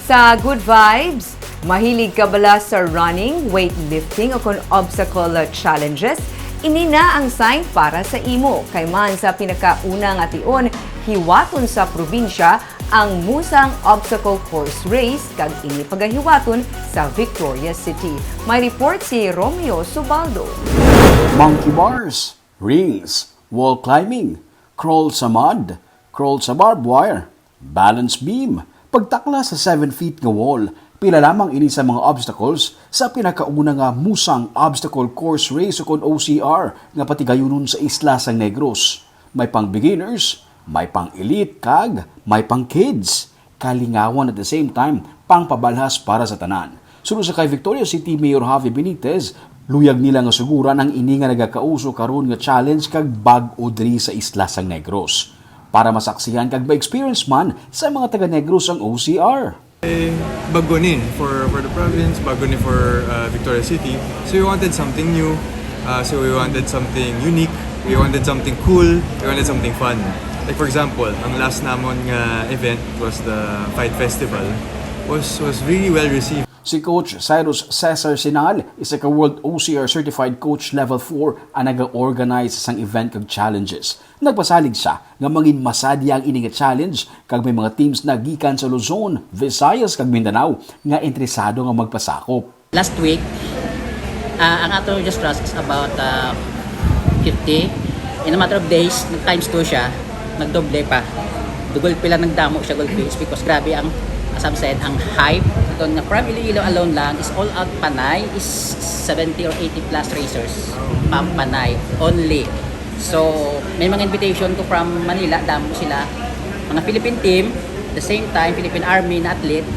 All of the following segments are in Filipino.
Sa Good Vibes, mahilig ka bala sa running, weightlifting o kung obstacle challenges? Ini na ang sign para sa imo. Kay man sa pinakauna nga tion, hiwaton sa probinsya ang Musang Obstacle Course Race kag ini pagahiwaton sa Victoria City. May report si Romeo Subaldo. Monkey bars, rings, wall climbing, crawl sa mud, crawl sa barbed wire, balance beam, pagtakla sa 7 feet nga wall, pila lamang ini sa mga obstacles sa pinakauna nga Musang Obstacle Course Race o OCR nga patigayunon sa Isla San Negros. May pang beginners, may pang elite kag, may pang kids. Kalingawan at the same time, pang pabalhas para sa tanan. Sunod sa kay Victoria City Mayor Javi Benitez, luyag nila nga suguran ang ini nga nagakauso karon nga challenge kag bag-o diri sa Isla San Negros. Para masaksihan kag ma-experience man sa mga taga-Negros ang OCR. Bago ni for the province, bago ni for Victoria City. So we wanted something new. So we wanted something unique. We wanted something cool. We wanted something fun. Like for example, ang last namon nga event was the Fight Festival. Was really well received. Si Coach Cyrus Cesar Sinal, isa ka World OCR Certified Coach Level 4 ang nag-organize sa event kag challenges. Nagpasalig siya nga mangin masadya ang ining challenge kag may mga teams na gikan sa Luzon, Visayas kag Mindanao nga interesado nga magpasakop. Last week, ang ato just class is about 50. In a matter of days, nag-times 2 siya, nagdoble pa. Dugol pila nagdamo siya gold fish because grabe ang as I've said, ang hype. Ito na from Iloilo alone lang is all out Panay is 70 or 80 plus racers. Panay only. So, may mga invitation ko from Manila, damo sila. Mga Philippine team, the same time, Philippine Army na athlete.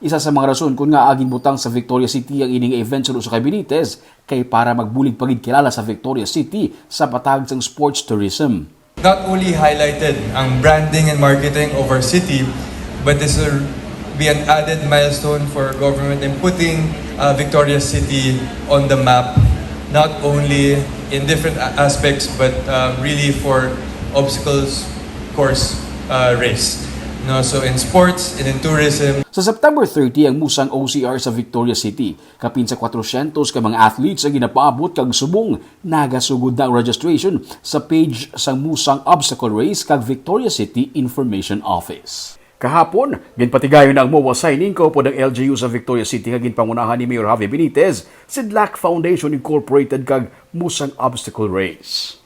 Isa sa mga rason kung nga aging butang sa Victoria City ang ining event sa kay Benitez kay para magbulig pagid kilala sa Victoria City sa patag sang sports tourism. Not only highlighted ang branding and marketing of our city, but this will be an added milestone for government in putting Victoria City on the map, not only in different aspects, but really for obstacles course race. No, so in sports and in tourism. Sa September 30 ang Musang OCR sa Victoria City. Kapin sa 400 ka mga athletes ang ginapaabot kag subong nagasugod na ang registration sa page sa Musang Obstacle Race kag Victoria City Information Office. Kahapon, ginpatigayon ang MOA signing ko po ng LGU sa Victoria City kag ginpangunahan ni Mayor Javi Benitez, Sidlak Foundation Incorporated kag Musang Obstacle Race.